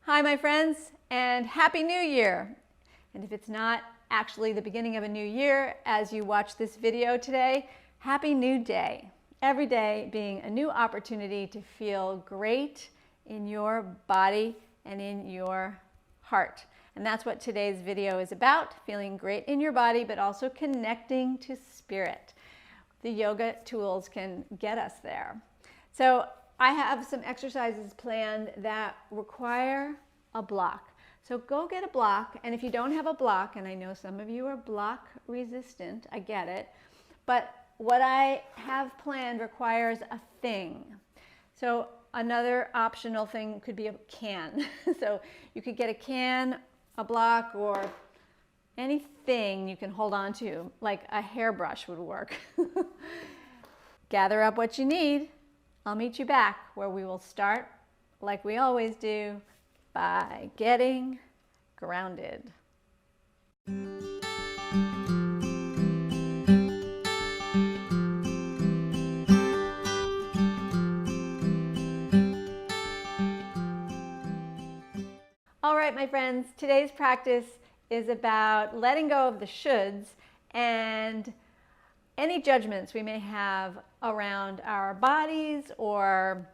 Hi, my friends, and Happy New Year! And if it's not actually the beginning of a new year, as you watch this video today, Happy New Day. Every day being a new opportunity to feel great in your body and in your heart. And that's what today's video is about, feeling great in your body, but also connecting to spirit. The yoga tools can get us there. So I have some exercises planned that require a block. So go get a block, and if you don't have a block, and I know some of you are block resistant, I get it, but what I have planned requires a thing. So another optional thing could be a can. So you could get a can, a block, or anything you can hold on to, like a hairbrush would work. Gather up what you need. I'll meet you back where we will start, like we always do, by getting grounded. All right, my friends, today's practice is about letting go of the shoulds and any judgments we may have around our bodies or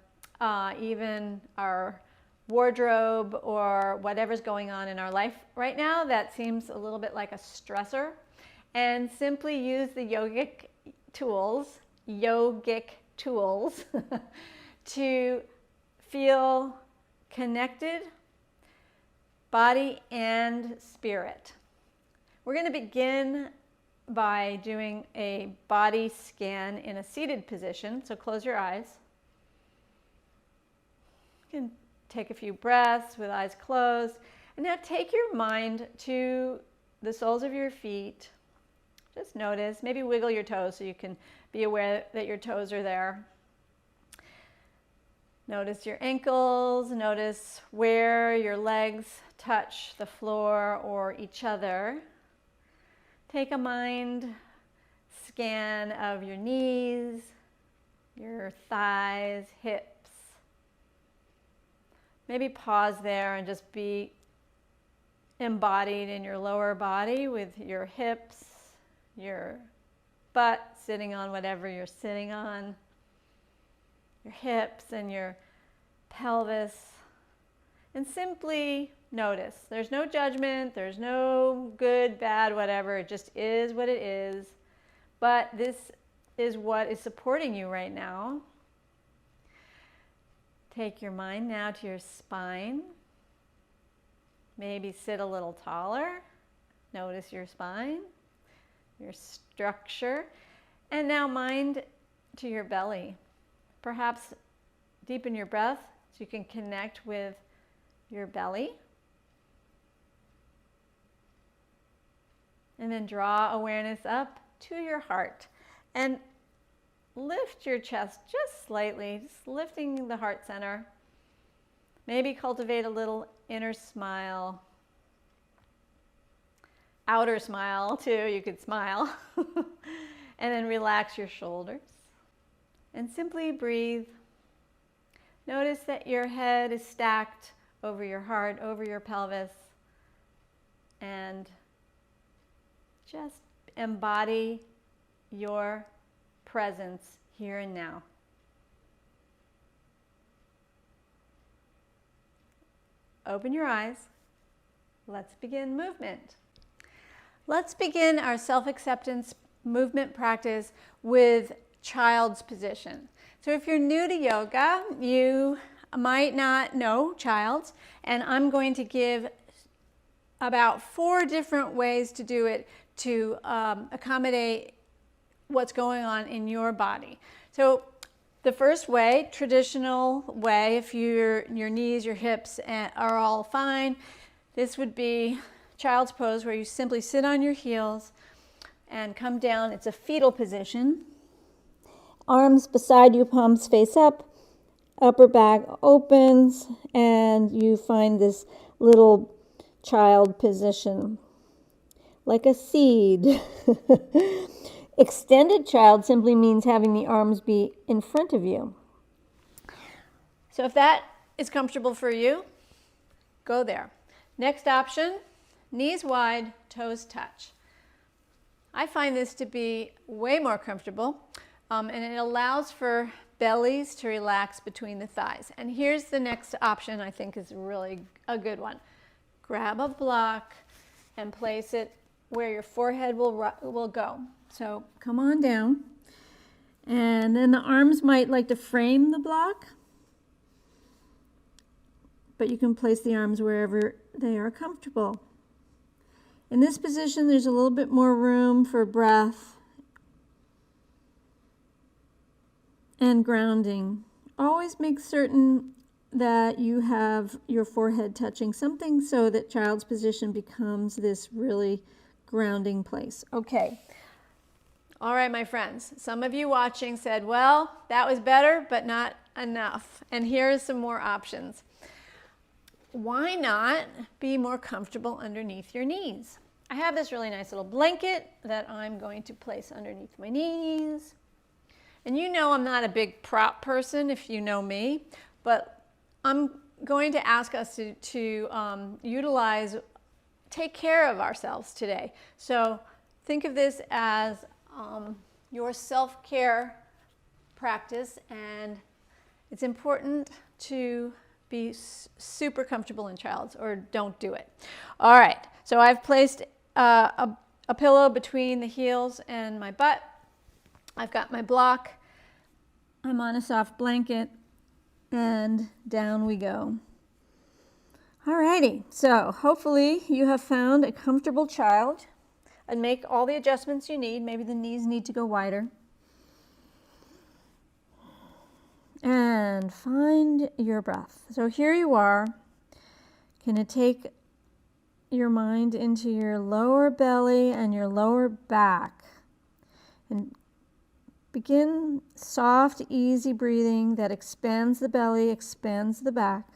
even our wardrobe or whatever's going on in our life right now that seems a little bit like a stressor, and simply use the yogic tools to feel connected, body and spirit. We're going to begin by doing a body scan in a seated position. So close your eyes. You can take a few breaths with eyes closed. And now take your mind to the soles of your feet. Just notice, maybe wiggle your toes so you can be aware that your toes are there. Notice your ankles, notice where your legs touch the floor or each other. Take a mind scan of your knees, your thighs, hips. Maybe pause there and just be embodied in your lower body with your hips, your butt sitting on whatever you're sitting on, your hips and your pelvis, and simply notice. There's no judgment, there's no good, bad, whatever. It just is what it is. But this is what is supporting you right now. Take your mind now to your spine. Maybe sit a little taller. Notice your spine, your structure. And now mind to your belly. Perhaps deepen your breath so you can connect with your belly. And then draw awareness up to your heart. And lift your chest just slightly, just lifting the heart center. Maybe cultivate a little inner smile. Outer smile too, you could smile. And then relax your shoulders. And simply breathe. Notice that your head is stacked over your heart, over your pelvis. And just embody your presence here and now. Open your eyes. Let's begin movement. Let's begin our self-acceptance movement practice with child's position. So if you're new to yoga, you might not know child's, and I'm going to give about 4 different ways to do it to accommodate what's going on in your body. So the first way, traditional way, if your knees, your hips are all fine, this would be child's pose, where you simply sit on your heels and come down. It's a fetal position. Arms beside you, palms face up, upper back opens, and you find this little child position, like a seed. Extended child simply means having the arms be in front of you. So if that is comfortable for you, go there. Next option, knees wide, toes touch. I find this to be way more comfortable, and it allows for bellies to relax between the thighs. And here's the next option I think is really a good one. Grab a block and place it where your forehead will go. So come on down. And then the arms might like to frame the block, but you can place the arms wherever they are comfortable. In this position, there's a little bit more room for breath and grounding. Always make certain that you have your forehead touching something so that child's position becomes this really grounding place. Okay. All right, my friends, some of you watching said, well, that was better, but not enough. And here are some more options. Why not be more comfortable underneath your knees? I have this really nice little blanket that I'm going to place underneath my knees. And you know I'm not a big prop person if you know me, but I'm going to ask us to utilize, take care of ourselves today. So think of this as your self-care practice, and it's important to be super comfortable in child's, or don't do it. All right, so I've placed a pillow between the heels and my butt. I've got my block. I'm on a soft blanket, and down we go. All righty, so hopefully you have found a comfortable child. And make all the adjustments you need. Maybe the knees need to go wider. And find your breath. So here you are. Going to take your mind into your lower belly and your lower back. And begin soft, easy breathing that expands the belly, expands the back.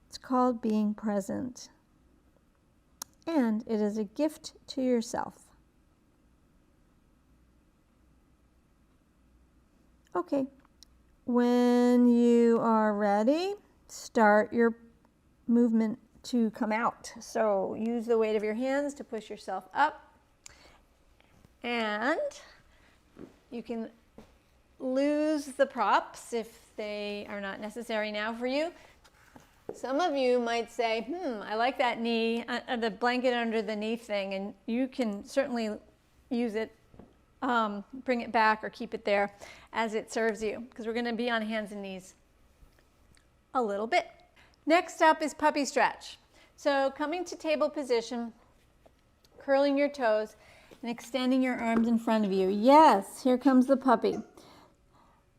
It's called being present, and it is a gift to yourself. Okay, when you are ready, start your movement to come out. So use the weight of your hands to push yourself up, and you can lose the props if they are not necessary now for you. Some of you might say, I like that knee, the blanket under the knee thing, and you can certainly use it, bring it back or keep it there as it serves you, because we're going to be on hands and knees a little bit. Next up is puppy stretch. So coming to table position, curling your toes, and extending your arms in front of you. Yes, here comes the puppy.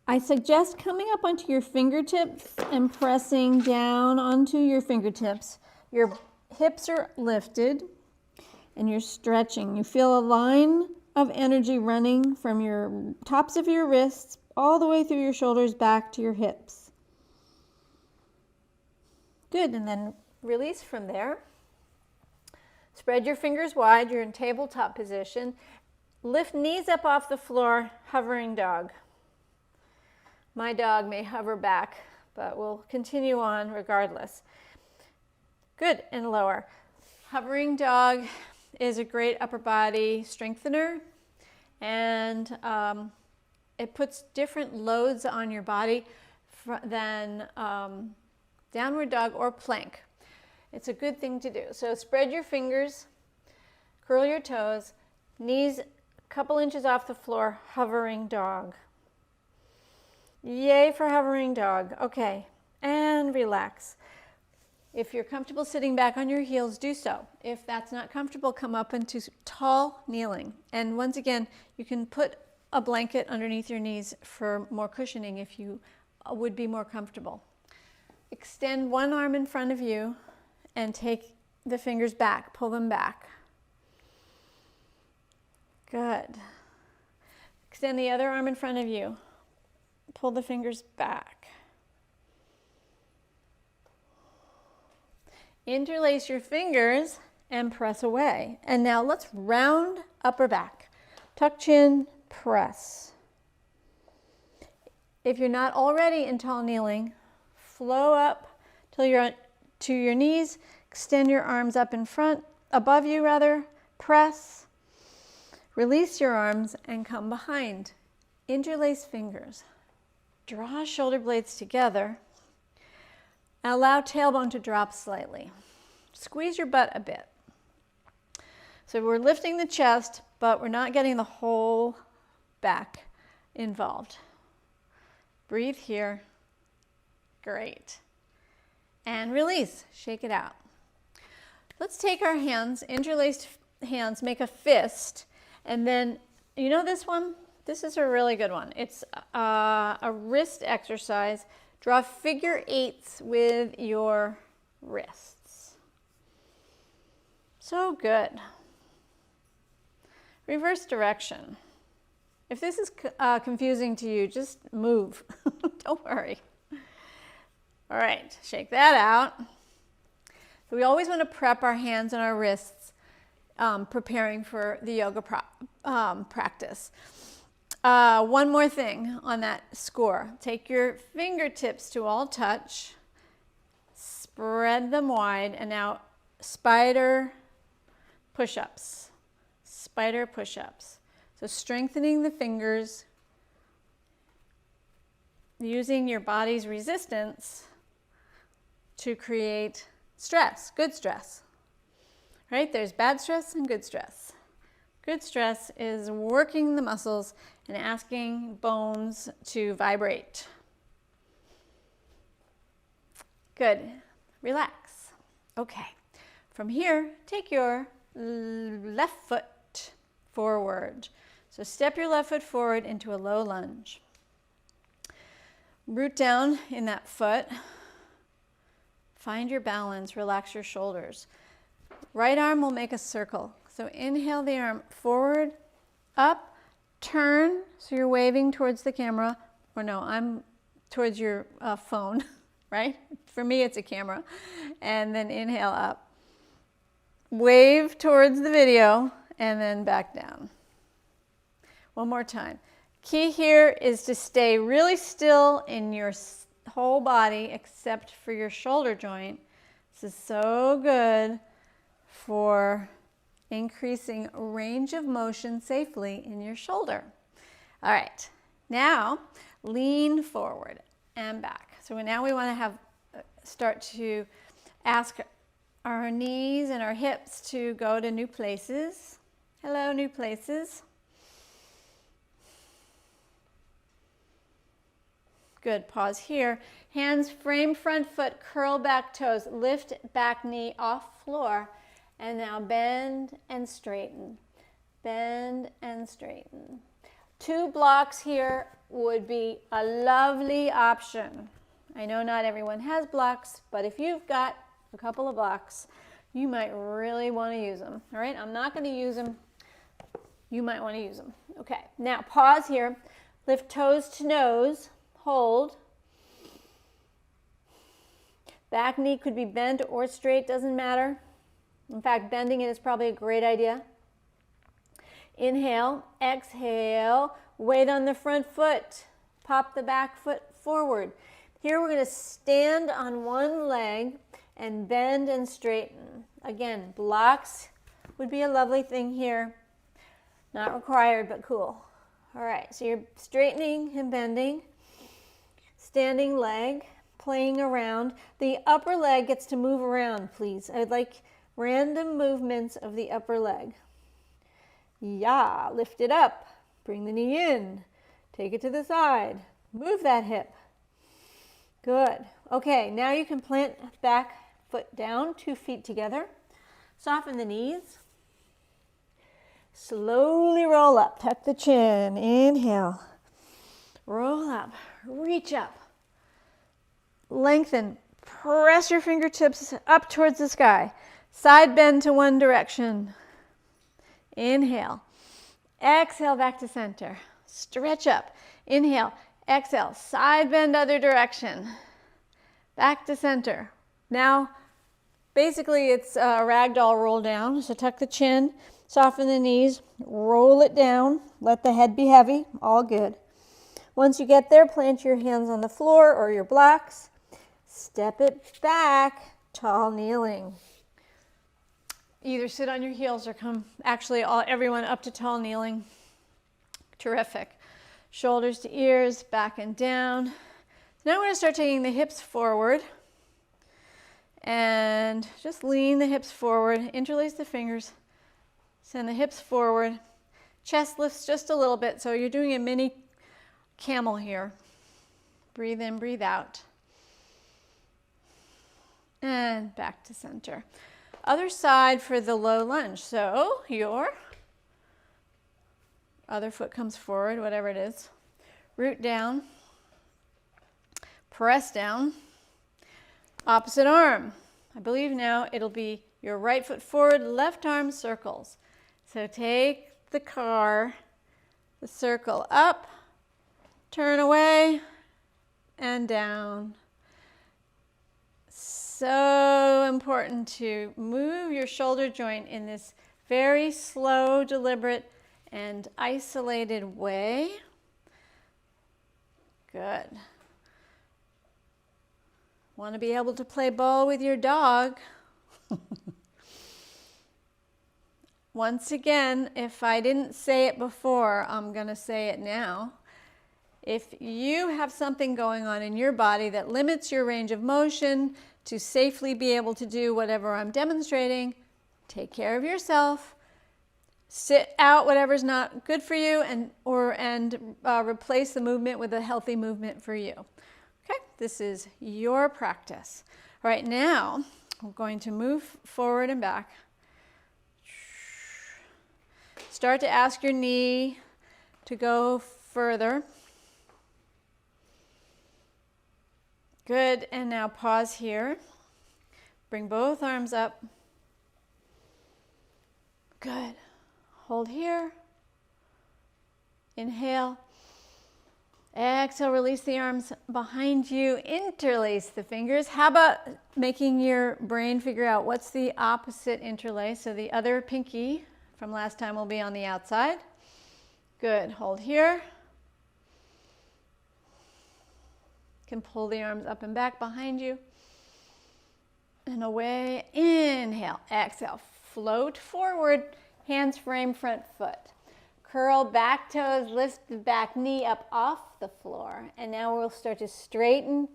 I suggest coming up onto your fingertips and pressing down onto your fingertips. Your hips are lifted and you're stretching. You feel a line of energy running from your tops of your wrists all the way through your shoulders back to your hips. Good, and then release from there. Spread your fingers wide. You're in tabletop position. Lift knees up off the floor, hovering dog. My dog may hover back, but we'll continue on regardless. Good, and lower. Hovering dog is a great upper body strengthener, and it puts different loads on your body than downward dog or plank. It's a good thing to do. So spread your fingers, curl your toes, knees a couple inches off the floor, hovering dog. Yay for hovering dog. Okay, and relax. If you're comfortable sitting back on your heels, do so. If that's not comfortable, come up into tall kneeling. And once again, you can put a blanket underneath your knees for more cushioning if you would be more comfortable. Extend one arm in front of you and take the fingers back, pull them back. Good. Extend the other arm in front of you. Pull the fingers back. Interlace your fingers and press away. And now let's round upper back. Tuck chin, press. If you're not already in tall kneeling, flow up till you're to your knees, extend your arms up in front, above you rather, press. Release your arms and come behind. Interlace fingers. Draw shoulder blades together and allow tailbone to drop slightly. Squeeze your butt a bit. So we're lifting the chest, but we're not getting the whole back involved. Breathe here. Great. And release. Shake it out. Let's take our hands, interlaced hands, make a fist, and then, you know this one? This is a really good one. It's a wrist exercise. Draw figure eights with your wrists. So good. Reverse direction. If this is confusing to you, just move. Don't worry. All right, shake that out. So we always want to prep our hands and our wrists, preparing for the yoga practice. One more thing on that score. Take your fingertips to all touch, spread them wide, and now spider push-ups. Spider push-ups. So strengthening the fingers, using your body's resistance to create stress, good stress. Right? There's bad stress and good stress. Good stress is working the muscles and asking bones to vibrate. Good. Relax. Okay. From here, take your left foot forward. So step your left foot forward into a low lunge. Root down in that foot. Find your balance. Relax your shoulders. Right arm will make a circle. So inhale the arm forward, up, turn. So you're waving towards the camera. Or no, I'm towards your phone, right? For me, it's a camera. And then inhale up. Wave towards the video and then back down. One more time. Key here is to stay really still in your whole body except for your shoulder joint. This is so good for increasing range of motion safely in your shoulder. All right, now lean forward and back. So now we want to start to ask our knees and our hips to go to new places. Hello, new places. Good, pause here. Hands frame front foot, curl back toes, lift back knee off floor, and now bend and straighten. Bend and straighten. 2 blocks here would be a lovely option. I know not everyone has blocks, but if you've got a couple of blocks, you might really want to use them. All right, I'm not going to use them. You might want to use them. Okay, now pause here. Lift toes to nose. Hold. Back knee could be bent or straight, doesn't matter. In fact, bending it is probably a great idea. Inhale, exhale, weight on the front foot. Pop the back foot forward. Here we're going to stand on one leg and bend and straighten. Again, blocks would be a lovely thing here. Not required, but cool. All right, so you're straightening and bending. Standing leg, playing around. The upper leg gets to move around, please. I'd like random movements of the upper leg. Yeah, lift it up. Bring the knee in. Take it to the side. Move that hip. Good. Okay, now you can plant back foot down, 2 feet together. Soften the knees. Slowly roll up. Tuck the chin. Inhale. Roll up. Reach up. Lengthen. Press your fingertips up towards the sky. Side bend to one direction. Inhale. Exhale back to center. Stretch up. Inhale. Exhale. Side bend other direction. Back to center. Now, basically it's a ragdoll roll down. So tuck the chin. Soften the knees, roll it down, let the head be heavy, all good. Once you get there, plant your hands on the floor or your blocks. Step it back, tall kneeling. Either sit on your heels or come, actually everyone up to tall kneeling. Terrific. Shoulders to ears, back and down. Now we're going to start taking the hips forward. And just lean the hips forward, interlace the fingers, send the hips forward. Chest lifts just a little bit, so you're doing a mini camel here. Breathe in, breathe out. And back to center. Other side for the low lunge. So your other foot comes forward, whatever it is. Root down. Press down. Opposite arm. I believe now it'll be your right foot forward, left arm circles. So take the car, the circle up, turn away, and down. So important to move your shoulder joint in this very slow, deliberate, and isolated way. Good. Want to be able to play ball with your dog. Once again, if I didn't say it before, I'm going to say it now. If you have something going on in your body that limits your range of motion to safely be able to do whatever I'm demonstrating, take care of yourself. Sit out whatever's not good for you and replace the movement with a healthy movement for you. Okay, this is your practice. All right, now we're going to move forward and back. Start to ask your knee to go further. Good, and now pause here. Bring both arms up. Good. Hold here. Inhale. Exhale, release the arms behind you. Interlace the fingers. How about making your brain figure out what's the opposite interlace? So the other pinky from last time will be on the outside. Good. Hold here. Can pull the arms up and back behind you. And away. Inhale. Exhale. Float forward. Hands frame front foot. Curl back toes, lift the back knee up off the floor. And now we'll start to straighten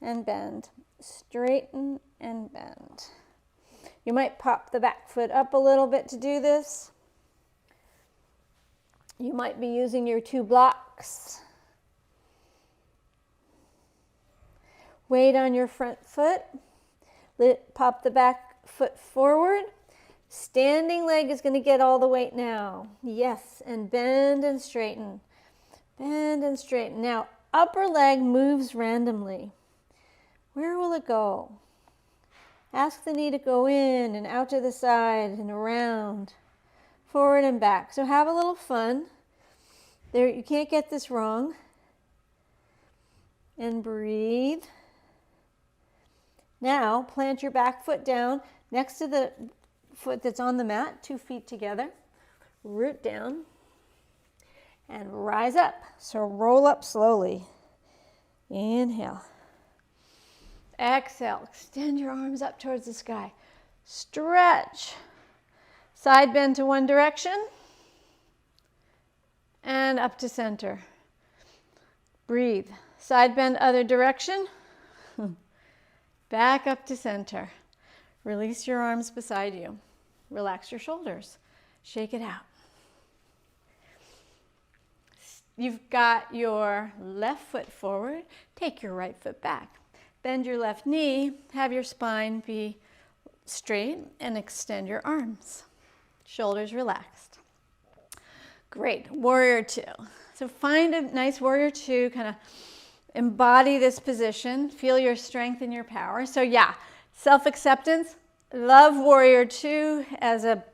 and bend. Straighten and bend. You might pop the back foot up a little bit to do this. You might be using your 2 blocks. Weight on your front foot. Pop the back foot forward. Standing leg is going to get all the weight now. Yes, and bend and straighten. Bend and straighten. Now, upper leg moves randomly. Where will it go? Ask the knee to go in and out to the side and around, forward and back. So have a little fun. There, you can't get this wrong. And breathe. Now, plant your back foot down next to the foot that's on the mat, 2 feet together. Root down and rise up. So roll up slowly. Inhale. Exhale. Extend your arms up towards the sky. Stretch. Side bend to one direction and up to center. Breathe. Side bend other direction. Back up to center. Release your arms beside you. Relax your shoulders. Shake it out. You've got your left foot forward. Take your right foot back. Bend your left knee. Have your spine be straight and extend your arms. Shoulders relaxed. Great. Warrior 2. So find a nice warrior 2. Kind of embody this position. Feel your strength and your power. So yeah. Self-acceptance, love warrior 2 as a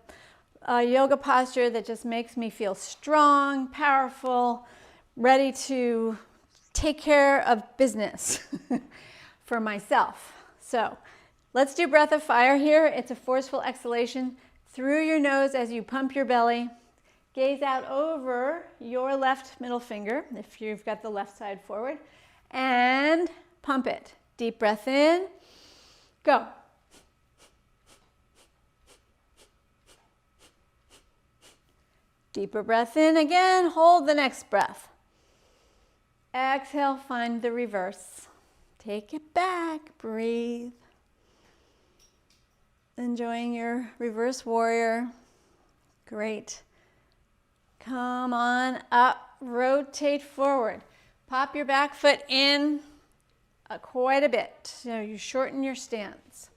yoga posture that just makes me feel strong, powerful, ready to take care of business for myself. So let's do breath of fire here. It's a forceful exhalation. through your nose as you pump your belly. Gaze out over your left middle finger, if you've got the left side forward, and pump it. Deep breath in, go. Deeper breath in again, hold the next breath. Exhale, find the reverse. Take it back, breathe. Enjoying your reverse warrior. Great. Come on up, rotate forward. Pop your back foot in quite a bit, so you shorten your stance.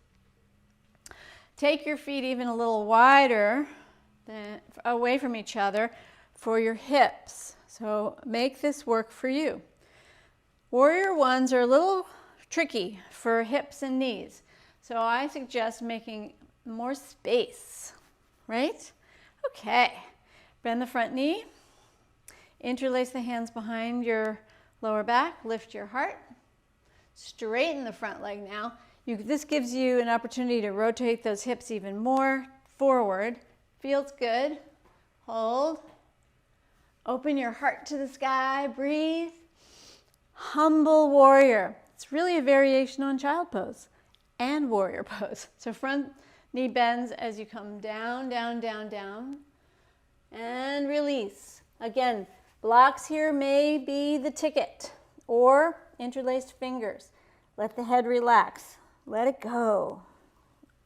Take your feet even a little wider away from each other for your hips. So make this work for you. Warrior ones are a little tricky for hips and knees. So I suggest making more space, right? Okay. Bend the front knee. Interlace the hands behind your lower back. Lift your heart. Straighten the front leg now. This gives you an opportunity to rotate those hips even more forward. Feels good. Hold. Open your heart to the sky. Breathe. Humble warrior. It's really a variation on child pose and warrior pose. So front knee bends as you come down, down, down, down. And release. Again, blocks here may be the ticket or interlaced fingers. Let the head relax. Let it go.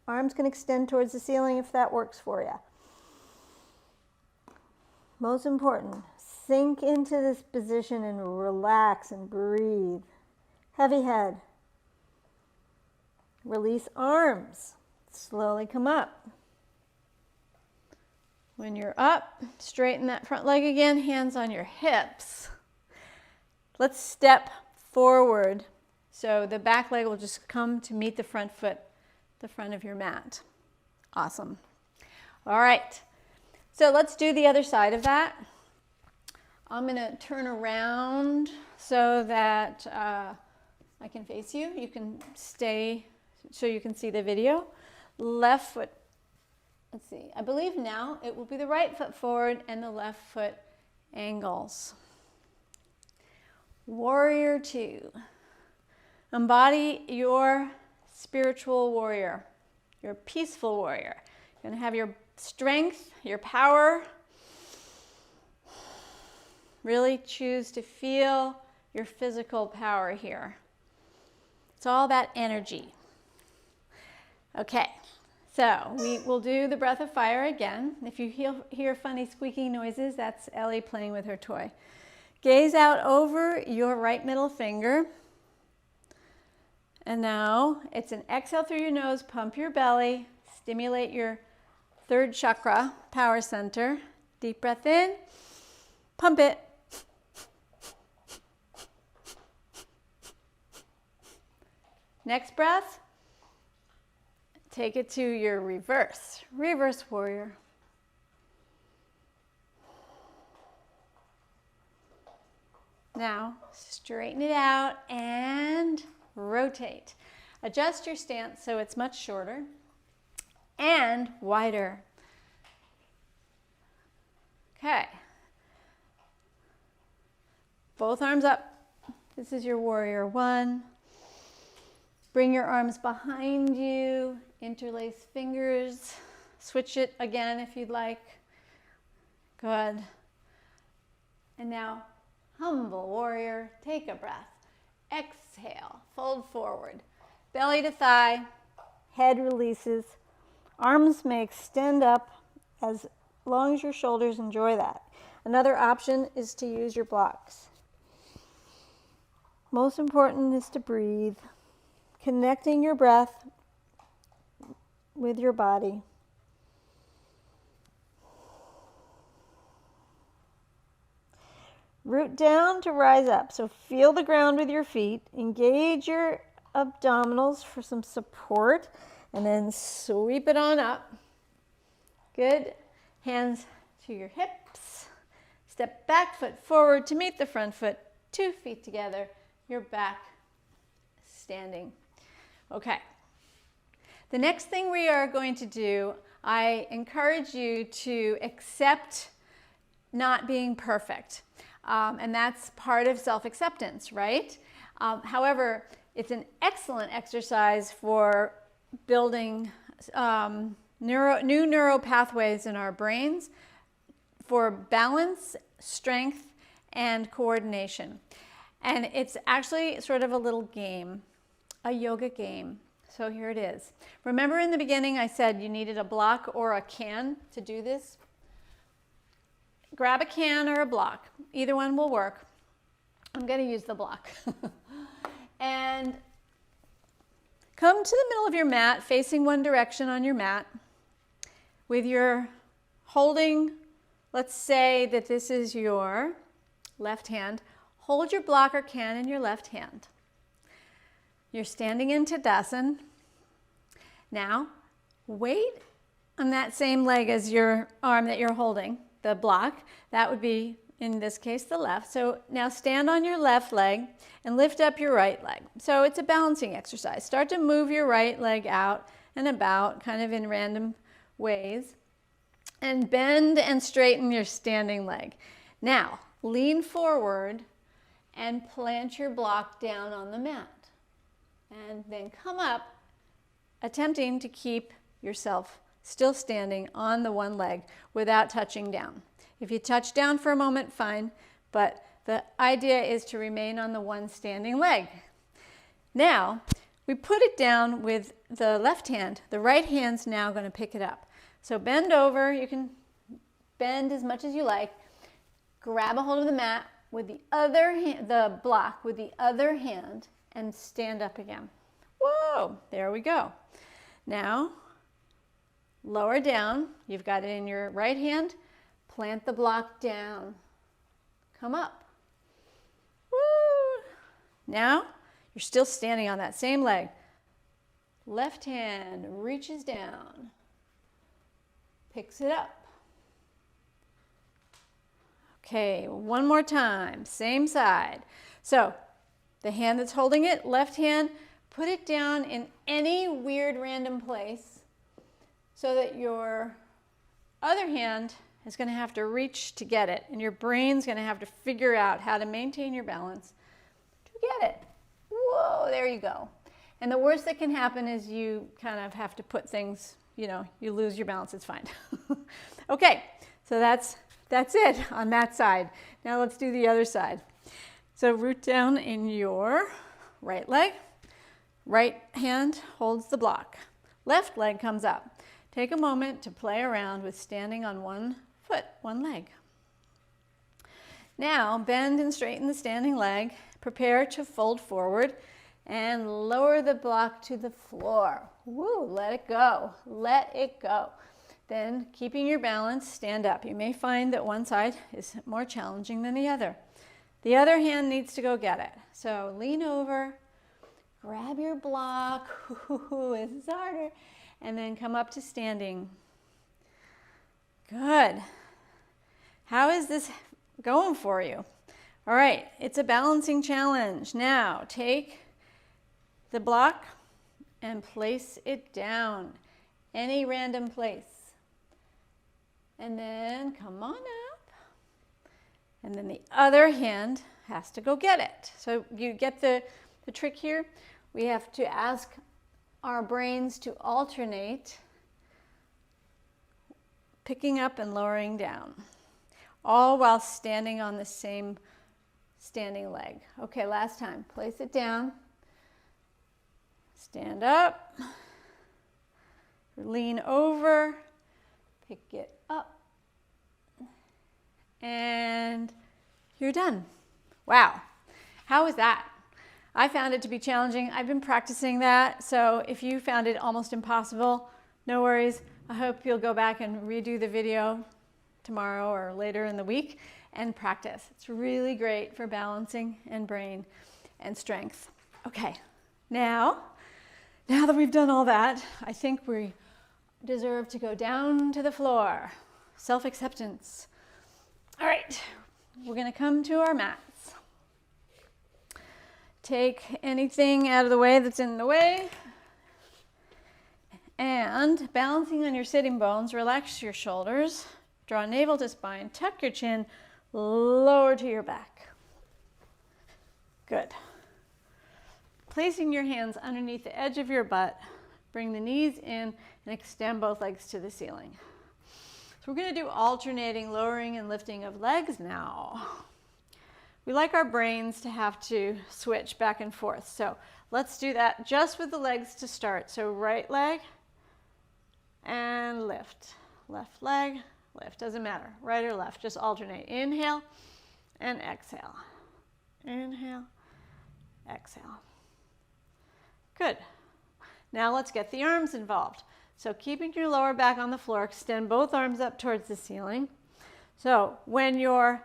Arms can extend towards the ceiling if that works for you. Most important, sink into this position and relax and breathe. Heavy head. Release arms. Slowly come up. When you're up, straighten that front leg again, hands on your hips. Let's step forward so the back leg will just come to meet the front foot, the front of your mat. Awesome. All right, so let's do the other side of that. I'm going to turn around so that I can face you. You can stay so you can see the video. Left foot. Let's see, I believe now it will be the right foot forward and the left foot angles. Warrior two. Embody your spiritual warrior, your peaceful warrior. You're going to have your strength, your power. Really choose to feel your physical power here. It's all about energy. Okay. So we will do the breath of fire again. If you hear funny squeaky noises, that's Ellie playing with her toy. Gaze out over your right middle finger. And now it's an exhale through your nose, pump your belly, stimulate your third chakra, power center. Deep breath in, pump it. Next breath. Take it to your reverse warrior. Now, straighten it out and rotate. Adjust your stance so it's much shorter and wider. Okay. Both arms up. This is your warrior one. Bring your arms behind you. Interlace fingers. Switch it again if you'd like. Good. And now, humble warrior. Take a breath. Exhale. Fold forward. Belly to thigh. Head releases. Arms may extend up as long as your shoulders enjoy that. Another option is to use your blocks. Most important is to breathe. Connecting your breath with your body. Root down to rise up. So feel the ground with your feet. Engage your abdominals for some support. And then sweep it on up. Good. Hands to your hips. Step back foot forward to meet the front foot. 2 feet together. Your back standing. Okay. The next thing we are going to do, I encourage you to accept not being perfect. And that's part of self-acceptance, right? However, it's an excellent exercise for building new neural pathways in our brains for balance, strength, and coordination. And it's actually sort of a little game, a yoga game. So here it is. Remember in the beginning I said you needed a block or a can to do this? Grab a can or a block. Either one will work. I'm going to use the block. And come to the middle of your mat, facing one direction on your mat, with your holding, let's say that this is your left hand. Hold your block or can in your left hand. You're standing in Tadasana. Now, weight on that same leg as your arm that you're holding, the block. That would be, in this case, the left. So now stand on your left leg and lift up your right leg. So it's a balancing exercise. Start to move your right leg out and about, kind of in random ways. And bend and straighten your standing leg. Now, lean forward and plant your block down on the mat. And then come up, attempting to keep yourself still standing on the one leg without touching down. If you touch down for a moment, fine, but the idea is to remain on the one standing leg. Now, we put it down with the left hand. The right hand's now going to pick it up. So bend over. You can bend as much as you like. Grab a hold of the mat with the other hand, the block with the other hand, and stand up again. Whoa, there we go. Now, lower down. You've got it in your right hand. Plant the block down. Come up. Woo. Now, you're still standing on that same leg. Left hand reaches down, picks it up. Okay, one more time, same side. So, the hand that's holding it, left hand, put it down in any weird random place so that your other hand is going to have to reach to get it, and your brain's going to have to figure out how to maintain your balance to get it. Whoa, there you go. And the worst that can happen is you kind of have to put things, you lose your balance, it's fine. Okay, so that's it on that side. Now let's do the other side. So root down in your right leg. Right hand holds the block. Left leg comes up. Take a moment to play around with standing on one foot, one leg. Now bend and straighten the standing leg. Prepare to fold forward and lower the block to the floor. Woo, let it go. Let it go. Then, keeping your balance, stand up. You may find that one side is more challenging than the other. The other hand needs to go get it. So lean over, grab your block. Ooh, this is harder. And then come up to standing. Good. How is this going for you? All right, it's a balancing challenge. Now, take the block and place it down, any random place. And then come on up. And then the other hand has to go get it. So you get the trick here? We have to ask our brains to alternate picking up and lowering down, all while standing on the same standing leg. Okay, last time. Place it down. Stand up. Lean over. Pick it up. And you're done. Wow. How was that? I found it to be challenging. I've been practicing that. So if you found it almost impossible, no worries. I hope you'll go back and redo the video tomorrow or later in the week and practice. It's really great for balancing and brain and strength. Okay, now that we've done all that, I think we deserve to go down to the floor. Self-acceptance. All right, we're gonna come to our mats. Take anything out of the way that's in the way And balancing on your sitting bones, relax your shoulders, draw navel to spine, tuck your chin, lower to your back. Good. Placing your hands underneath the edge of your butt, bring the knees in and extend both legs to the ceiling. So we're going to do alternating lowering and lifting of legs now. We like our brains to have to switch back and forth. So let's do that just with the legs to start. So right leg and lift. Left leg, lift. Doesn't matter, right or left. Just alternate. Inhale and exhale. Inhale, exhale. Good. Now let's get the arms involved. So keeping your lower back on the floor, extend both arms up towards the ceiling. So when your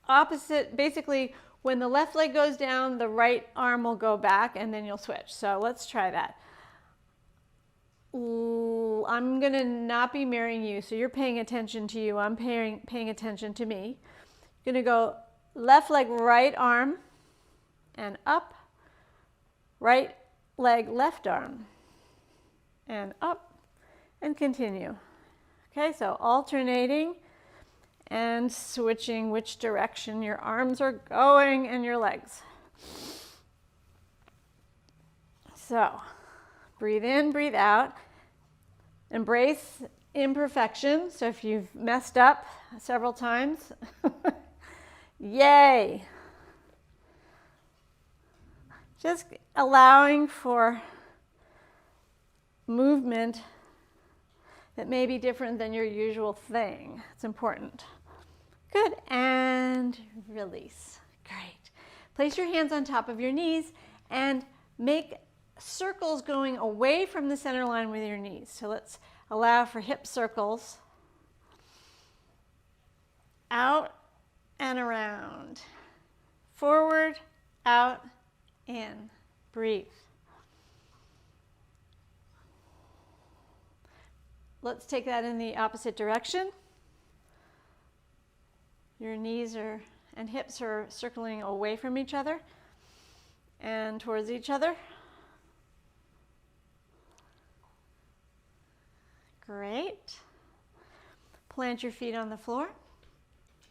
opposite, basically when the left leg goes down, the right arm will go back and then you'll switch. So let's try that. Ooh, I'm going to not be mirroring you, so you're paying attention to you. I'm paying attention to me. Going to go left leg, right arm, and up. Right leg, left arm, and up, and continue. Okay, so alternating and switching which direction your arms are going and your legs. So breathe in, breathe out. Embrace imperfection. So if you've messed up several times, yay. Just allowing for movement that may be different than your usual thing. It's important. Good, and release. Great. Place your hands on top of your knees and make circles going away from the center line with your knees. So let's allow for hip circles. Out and around. Forward, out, in. Breathe. Let's take that in the opposite direction. Your knees and hips are circling away from each other and towards each other. Great. Plant your feet on the floor.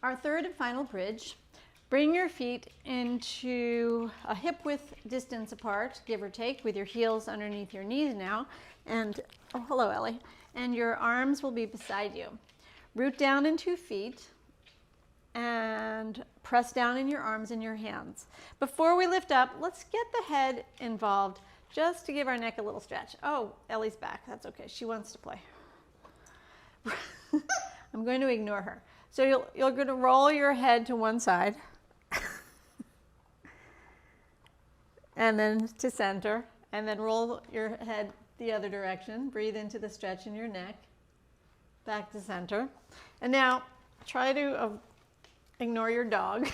Our third and final bridge. Bring your feet into a hip width distance apart, give or take, with your heels underneath your knees now. And, oh, hello, Ellie. And your arms will be beside you. Root down in 2 feet and press down in your arms and your hands. Before we lift up, let's get the head involved just to give our neck a little stretch. Oh, Ellie's back. That's okay. She wants to play. I'm going to ignore her. So you're going to roll your head to one side. And then to center, and then roll your head the other direction. Breathe into the stretch in your neck, back to center. And now try to ignore your dog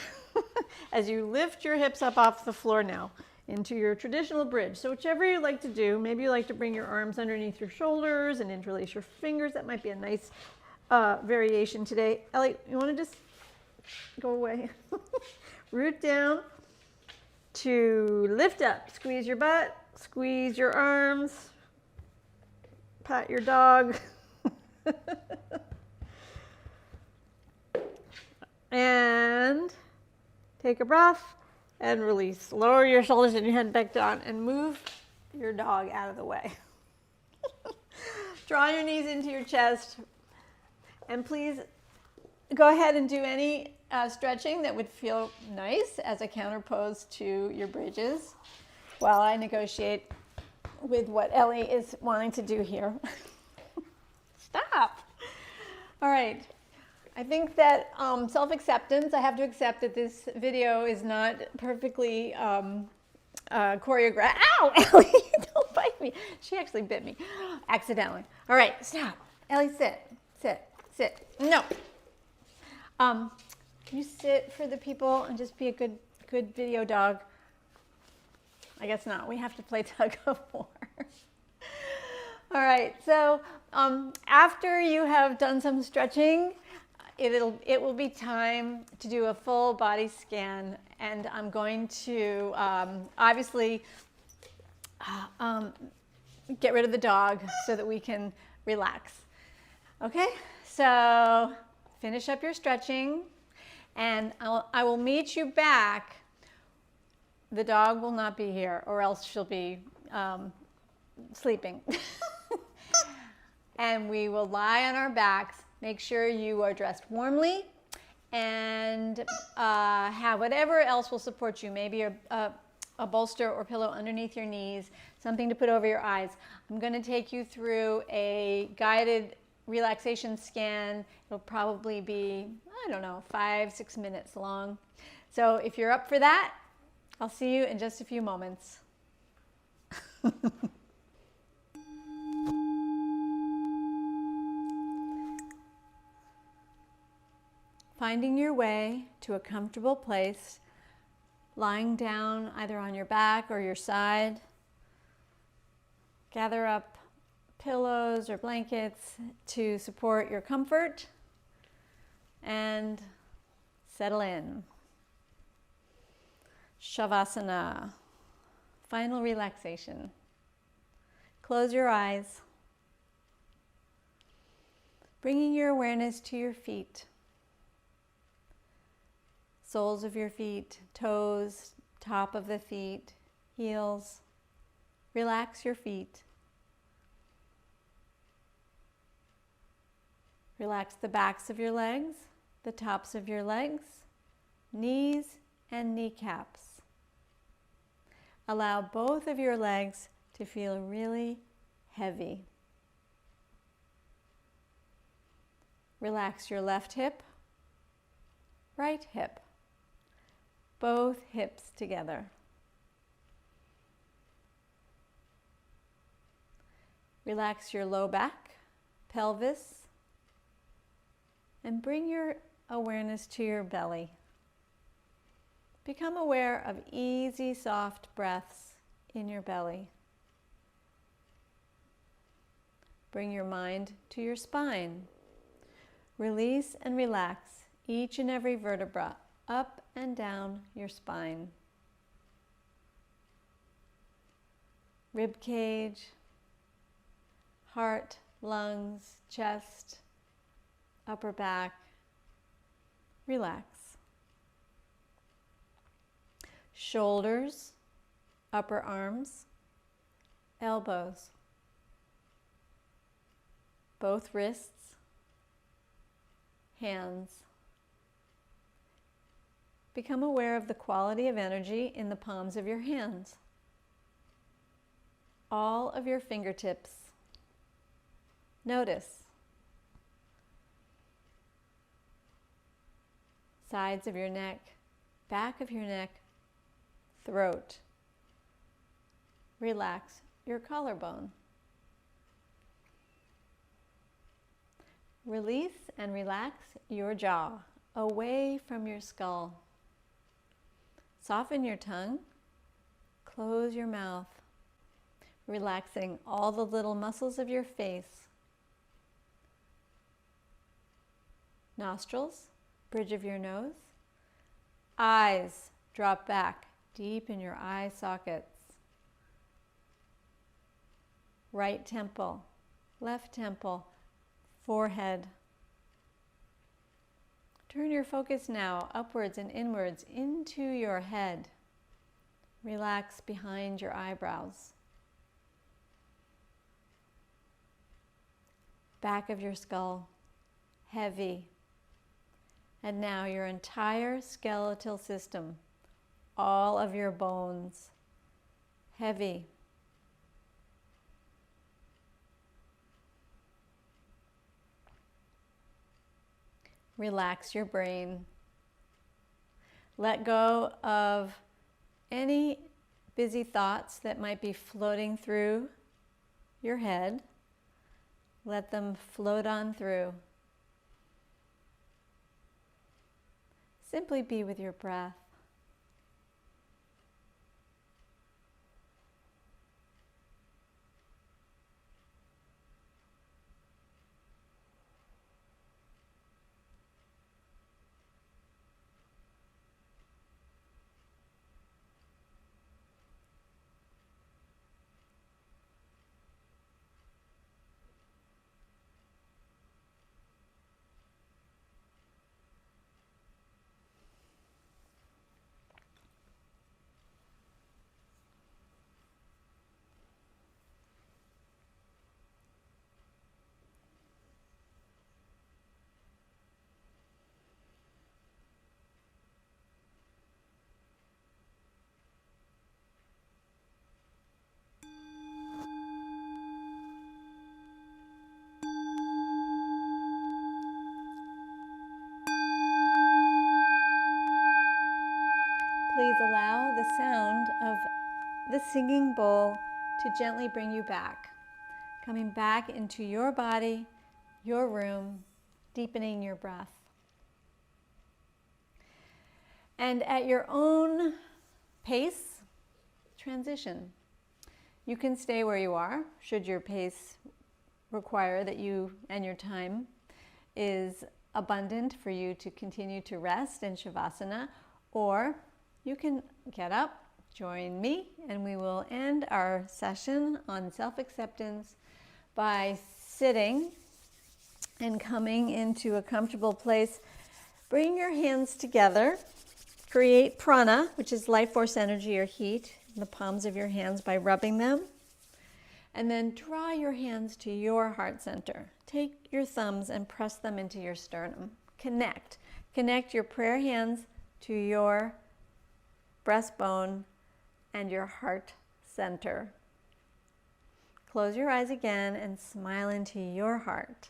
as you lift your hips up off the floor now into your traditional bridge. So whichever you like to do, maybe you like to bring your arms underneath your shoulders and interlace your fingers. That might be a nice variation today. Ellie, you want to just go away? Root down to lift up. Squeeze your butt, squeeze your arms, pat your dog. And take a breath and release. Lower your shoulders and your head back down and move your dog out of the way. Draw your knees into your chest. And please go ahead and do any stretching that would feel nice as a counterpose to your bridges while I negotiate with what Ellie is wanting to do here. Stop. All right. I think that self-acceptance, I have to accept that this video is not perfectly choreographed. Ow, Ellie, don't bite me. She actually bit me accidentally. All right, stop. Ellie, sit, sit, sit. No. Can you sit for the people and just be a good video dog? I guess not. We have to play tug of war. All right, so after you have done some stretching, it will be time to do a full body scan, and I'm going to obviously get rid of the dog so that we can relax. Okay, so finish up your stretching, and I will meet you back. The dog will not be here, or else she'll be sleeping. And we will lie on our backs. Make sure you are dressed warmly and have whatever else will support you. Maybe a bolster or pillow underneath your knees, something to put over your eyes. I'm going to take you through a guided relaxation scan. It'll probably be, I don't know, 5-6 minutes long. So if you're up for that, I'll see you in just a few moments. Finding your way to a comfortable place, lying down either on your back or your side. Gather up pillows or blankets to support your comfort and settle in. Shavasana, final relaxation. Close your eyes, bringing your awareness to your feet. Soles of your feet, toes, top of the feet, heels. Relax your feet. Relax the backs of your legs, the tops of your legs, knees and kneecaps. Allow both of your legs to feel really heavy. Relax your left hip, right hip. Both hips together. Relax your low back, pelvis, and bring your awareness to your belly. Become aware of easy, soft breaths in your belly. Bring your mind to your spine. Release and relax each and every vertebra up and down your spine. Rib cage, heart, lungs, chest, upper back. Relax. Shoulders, upper arms, elbows, both wrists, hands. Become aware of the quality of energy in the palms of your hands. All of your fingertips. Notice. Sides of your neck, back of your neck, throat. Relax your collarbone. Release and relax your jaw away from your skull. Soften your tongue, close your mouth, relaxing all the little muscles of your face. Nostrils, bridge of your nose. Eyes, drop back deep in your eye sockets. Right temple, left temple, forehead. Turn your focus now upwards and inwards into your head. Relax behind your eyebrows. Back of your skull, heavy. And now your entire skeletal system, all of your bones, heavy. Relax your brain. Let go of any busy thoughts that might be floating through your head. Let them float on through. Simply be with your breath. please allow the sound of the singing bowl to gently bring you back, coming back into your body, your room, deepening your breath. And at your own pace, transition. You can stay where you are, should your pace require that you and your time is abundant for you to continue to rest in Shavasana, or you can get up, join me, and we will end our session on self-acceptance by sitting and coming into a comfortable place. Bring your hands together. Create prana, which is life force energy or heat, in the palms of your hands by rubbing them. And then draw your hands to your heart center. Take your thumbs and press them into your sternum. Connect. Connect your prayer hands to your breastbone and your heart center. Close your eyes again and smile into your heart.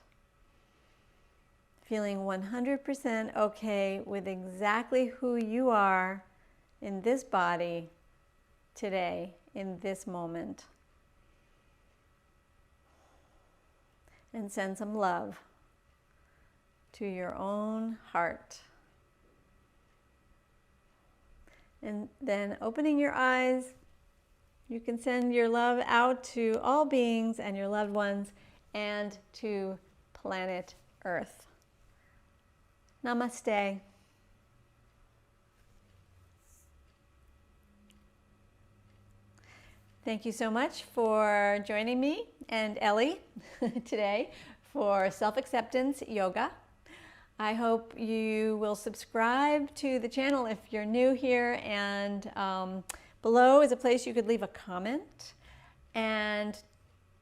Feeling 100% okay with exactly who you are in this body today, in this moment. And send some love to your own heart. And then opening your eyes, you can send your love out to all beings and your loved ones and to planet Earth. Namaste. Thank you so much for joining me and Ellie today for self-acceptance yoga. I hope you will subscribe to the channel if you're new here, and below is a place you could leave a comment. And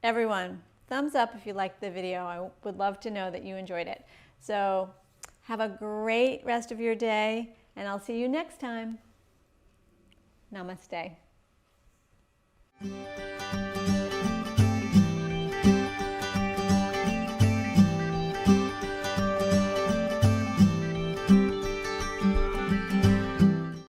everyone, thumbs up if you liked the video. I would love to know that you enjoyed it. So have a great rest of your day, and I'll see you next time. Namaste.